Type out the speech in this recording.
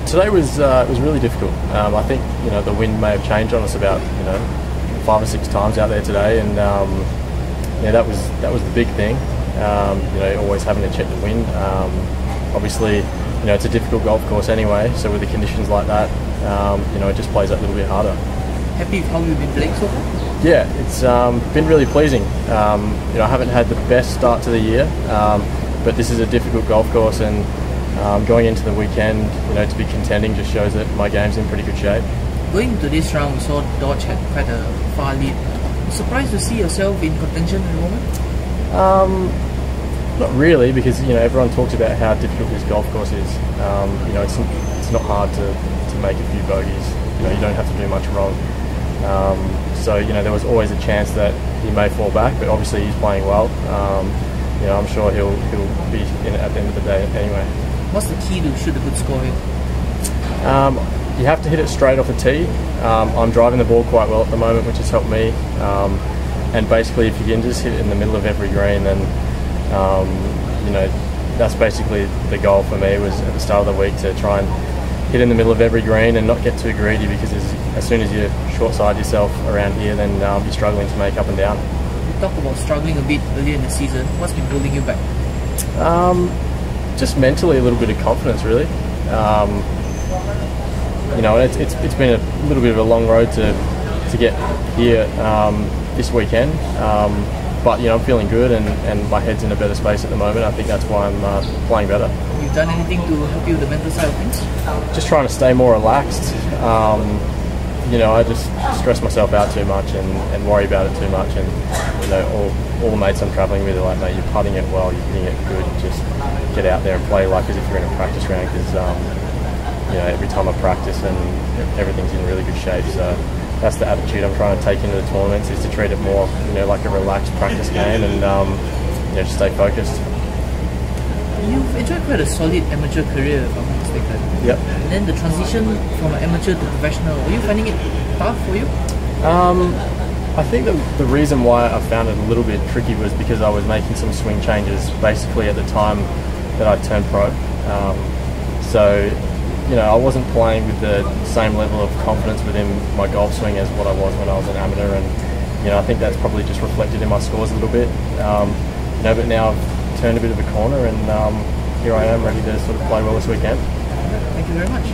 Today was really difficult. I think the wind may have changed on us about 5 or 6 times out there today, and yeah, that was the big thing. Always having to check the wind. Obviously, it's a difficult golf course anyway, so with the conditions like that, it just plays that little bit harder. Happy with how you've been playing so far? Yeah, it's been really pleasing. I haven't had the best start to the year, but this is a difficult golf course, and going into the weekend, to be contending just shows that my game's in pretty good shape. Going into this round, we saw Dodge had quite a far lead. Surprised to see yourself in contention at the moment? Not really, because everyone talks about how difficult this golf course is. It's not hard to make a few bogeys. You don't have to do much wrong. So there was always a chance that he may fall back, but obviously he's playing well. I'm sure he'll be in it at the end of the day anyway. What's the key to shoot a good score here? You have to hit it straight off the tee. I'm driving the ball quite well at the moment, which has helped me. And basically, if you can just hit it in the middle of every green, then that's basically the goal for me. Was at the start of the week to try and hit in the middle of every green and not get too greedy, because as soon as you short side yourself around here, then you're struggling to make up and down. You talked about struggling a bit earlier in the season. What's been holding you back? Just mentally, a little bit of confidence, really. It's been a little bit of a long road to get here this weekend, but I'm feeling good, and my head's in a better space at the moment. I think that's why I'm playing better. You've done anything to help you with the mental side of things? Just trying to stay more relaxed. I just stress myself out too much and worry about it too much, and all the mates I'm travelling with are like, mate, you're putting it well, you're hitting it good, just get out there and play like as if you're in a practice round, because every time I practice and everything's in really good shape. So that's the attitude I'm trying to take into the tournaments, is to treat it more like a relaxed practice game, and just stay focused. You've enjoyed quite a solid amateur career, if I'm not mistaken. Yep. And then the transition from an amateur to professional, are you finding it tough for you? I think the reason why I found it a little bit tricky was because I was making some swing changes basically at the time that I turned pro. I wasn't playing with the same level of confidence within my golf swing as what I was when I was an amateur, and I think that's probably just reflected in my scores a little bit. But now I've turned a bit of a corner, and here I am ready to sort of play well this weekend. Thank you very much.